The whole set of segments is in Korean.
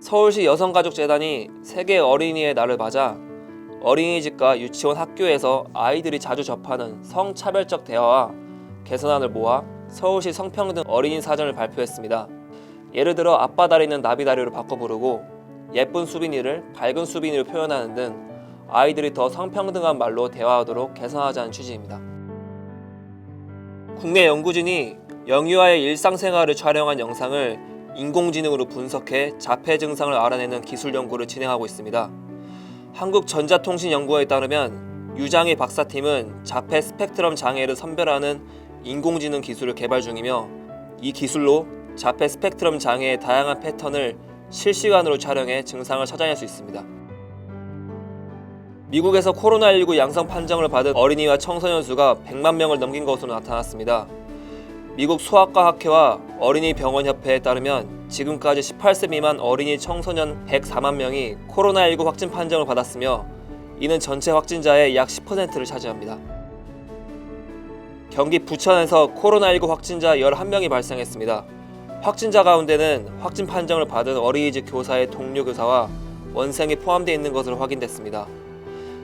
서울시 여성가족재단이 세계 어린이의 날을 맞아 어린이집과 유치원, 학교에서 아이들이 자주 접하는 성차별적 대화와 개선안을 모아 서울시 성평등 어린이 사전을 발표했습니다. 예를 들어 아빠 다리는 나비 다리로 바꿔 부르고 예쁜 수빈이를 밝은 수빈이로 표현하는 등 아이들이 더 성평등한 말로 대화하도록 개선하자는 취지입니다. 국내 연구진이 영유아의 일상생활을 촬영한 영상을 인공지능으로 분석해 자폐 증상을 알아내는 기술 연구를 진행하고 있습니다. 한국전자통신연구원에 따르면 유장희 박사팀은 자폐 스펙트럼 장애를 선별하는 인공지능 기술을 개발 중이며 이 기술로 자폐 스펙트럼 장애의 다양한 패턴을 실시간으로 촬영해 증상을 찾아낼 수 있습니다. 미국에서 코로나19 양성 판정을 받은 어린이와 청소년 수가 100만 명을 넘긴 것으로 나타났습니다. 미국 소아과학회와 어린이병원협회에 따르면 지금까지 18세 미만 어린이 청소년 104만 명이 코로나19 확진 판정을 받았으며 이는 전체 확진자의 약 10%를 차지합니다. 경기 부천에서 코로나19 확진자 11명이 발생했습니다. 확진자 가운데는 확진 판정을 받은 어린이집 교사의 동료 교사와 원생이 포함되어 있는 것으로 확인됐습니다.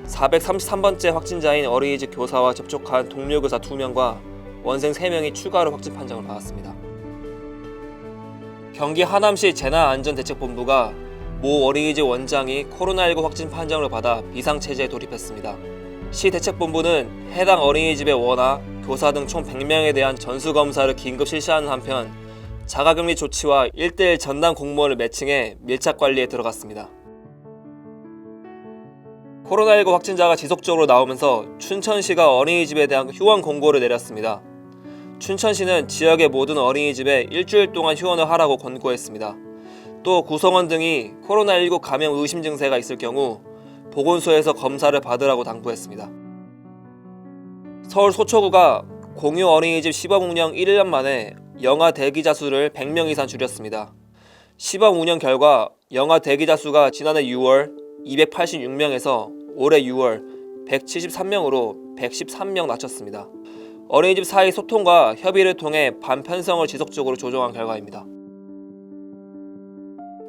433번째 확진자인 어린이집 교사와 접촉한 동료 교사 2명과 원생 3명이 추가로 확진 판정을 받았습니다. 경기 하남시 재난안전대책본부가 모 어린이집 원장이 코로나19 확진 판정을 받아 비상체제에 돌입했습니다. 시 대책본부는 해당 어린이집의 원아, 교사 등 총 100명에 대한 전수검사를 긴급 실시하는 한편 자가격리 조치와 1:1 전담 공무원을 매칭해 밀착관리에 들어갔습니다. 코로나19 확진자가 지속적으로 나오면서 춘천시가 어린이집에 대한 휴원 공고를 내렸습니다. 춘천시는 지역의 모든 어린이집에 일주일 동안 휴원을 하라고 권고했습니다. 또 구성원 등이 코로나19 감염 의심 증세가 있을 경우 보건소에서 검사를 받으라고 당부했습니다. 서울 소초구가 공유 어린이집 시범 운영 1년 만에 영아 대기자 수를 100명 이상 줄였습니다. 시범 운영 결과 영아 대기자 수가 지난해 6월 286명에서 올해 6월 173명으로 113명 낮췄습니다. 어린이집 사이 소통과 협의를 통해 반편성을 지속적으로 조정한 결과입니다.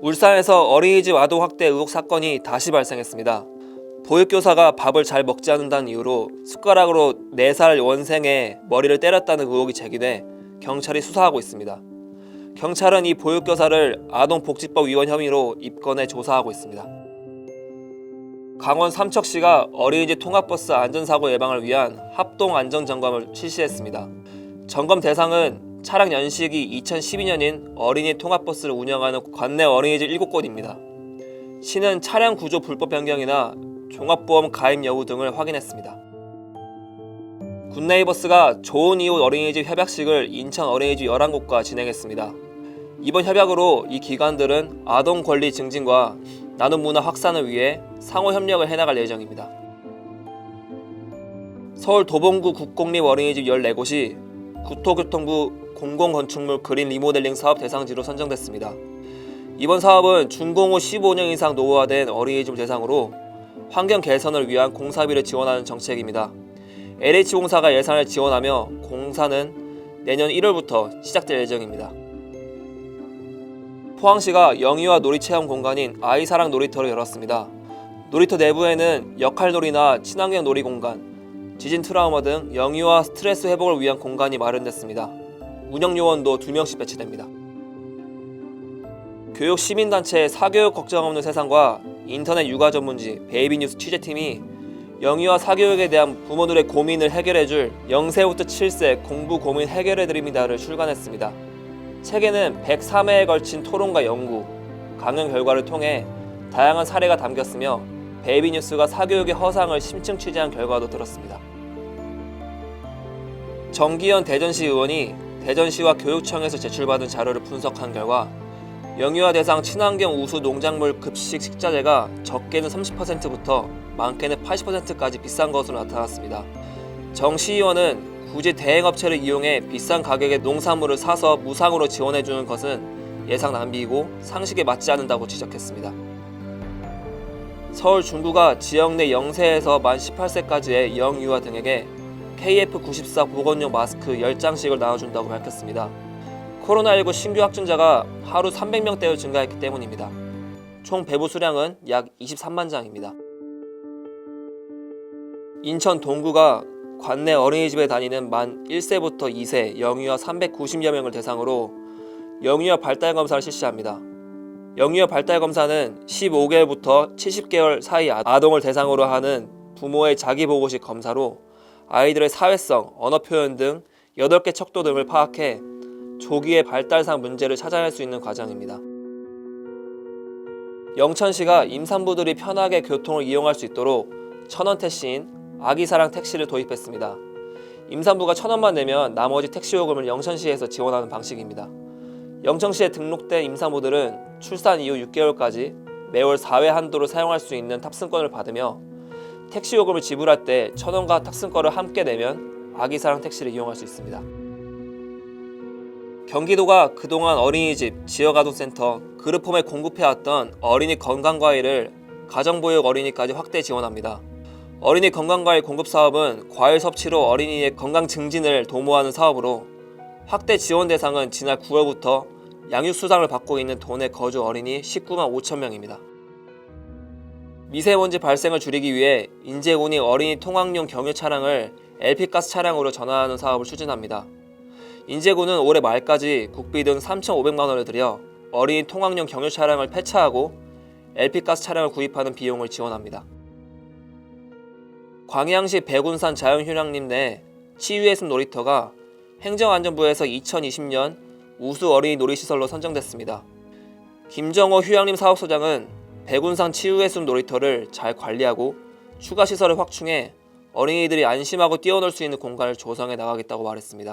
울산에서 어린이집 아동 학대 의혹 사건이 다시 발생했습니다. 보육교사가 밥을 잘 먹지 않는다는 이유로 숟가락으로 4살 원생의 머리를 때렸다는 의혹이 제기돼 경찰이 수사하고 있습니다. 경찰은 이 보육교사를 아동복지법 위반 혐의로 입건해 조사하고 있습니다. 강원 삼척시가 어린이집 통학버스 안전사고 예방을 위한 합동안전점검을 실시했습니다. 점검 대상은 차량 연식이 2012년인 어린이 통학버스를 운영하는 관내 어린이집 7곳입니다. 시는 차량 구조 불법 변경이나 종합보험 가입 여부 등을 확인했습니다. 굿네이버스가 좋은 이웃 어린이집 협약식을 인천 어린이집 11곳과 진행했습니다. 이번 협약으로 이 기관들은 아동 권리 증진과 나눔 문화 확산을 위해 상호 협력을 해나갈 예정입니다. 서울 도봉구 국공립 어린이집 14곳이 국토교통부 공공건축물 그린 리모델링 사업 대상지로 선정됐습니다. 이번 사업은 준공 후 15년 이상 노후화된 어린이집을 대상으로 환경 개선을 위한 공사비를 지원하는 정책입니다. LH공사가 예산을 지원하며 공사는 내년 1월부터 시작될 예정입니다. 포항시가 영유아 놀이체험 공간인 아이사랑 놀이터를 열었습니다. 놀이터 내부에는 역할놀이나 친환경 놀이 공간, 지진 트라우마 등 영유아 스트레스 회복을 위한 공간이 마련됐습니다. 운영 요원도 2명씩 배치됩니다. 교육 시민단체 사교육 걱정 없는 세상과 인터넷 육아 전문지 베이비뉴스 취재팀이 영유아 사교육에 대한 부모들의 고민을 해결해줄 0세부터 7세 공부 고민 해결해드립니다를 출간했습니다. 책에는 103회에 걸친 토론과 연구, 강연 결과를 통해 다양한 사례가 담겼으며 베이비뉴스가 사교육의 허상을 심층 취재한 결과도 들었습니다. 정기현 대전시 의원이 대전시와 교육청에서 제출받은 자료를 분석한 결과 영유아 대상 친환경 우수 농작물 급식 식자재가 적게는 30%부터 많게는 80%까지 비싼 것으로 나타났습니다. 정 시의원은 굳이 대행업체를 이용해 비싼 가격의 농산물을 사서 무상으로 지원해주는 것은 예상 낭비이고 상식에 맞지 않는다고 지적했습니다. 서울 중구가 지역 내 0세에서 만 18세까지의 영유아 등에게 KF94 보건용 마스크 10장씩을 나눠준다고 밝혔습니다. 코로나19 신규 확진자가 하루 300명대로 증가했기 때문입니다. 총 배부 수량은 약 23만 장입니다. 인천 동구가 관내 어린이집에 다니는 만 1세부터 2세 영유아 390여 명을 대상으로 영유아 발달 검사를 실시합니다. 영유아 발달 검사는 15개월부터 70개월 사이 아동을 대상으로 하는 부모의 자기보고식 검사로 아이들의 사회성, 언어 표현 등 8개 척도 등을 파악해 조기의 발달상 문제를 찾아낼 수 있는 과정입니다. 영천시가 임산부들이 편하게 교통을 이용할 수 있도록 1,000원 택시인 아기사랑 택시를 도입했습니다. 임산부가 1,000원만 내면 나머지 택시 요금을 영천시에서 지원하는 방식입니다. 영천시에 등록된 임산부들은 출산 이후 6개월까지 매월 4회 한도로 사용할 수 있는 탑승권을 받으며 택시 요금을 지불할 때 1,000원과 탑승권을 함께 내면 아기사랑 택시를 이용할 수 있습니다. 경기도가 그동안 어린이집, 지역아동센터, 그룹홈에 공급해왔던 어린이 건강과일을 가정보육 어린이까지 확대 지원합니다. 어린이 건강과일 공급 사업은 과일 섭취로 어린이의 건강 증진을 도모하는 사업으로 확대 지원 대상은 지난 9월부터 양육수당을 받고 있는 도내 거주 어린이 19만 5천 명입니다. 미세먼지 발생을 줄이기 위해 인제군이 어린이 통학용 경유 차량을 LP가스 차량으로 전환하는 사업을 추진합니다. 인제군은 올해 말까지 국비 등 3,500만 원을 들여 어린이 통학용 경유 차량을 폐차하고 LP가스 차량을 구입하는 비용을 지원합니다. 광양시 백운산 자연휴양림 내 치유의 숲 놀이터가 행정안전부에서 2020년 우수 어린이 놀이시설로 선정됐습니다. 김정호 휴양림 사업소장은 백운산 치유의 숲 놀이터를 잘 관리하고 추가 시설을 확충해 어린이들이 안심하고 뛰어놀 수 있는 공간을 조성해 나가겠다고 말했습니다.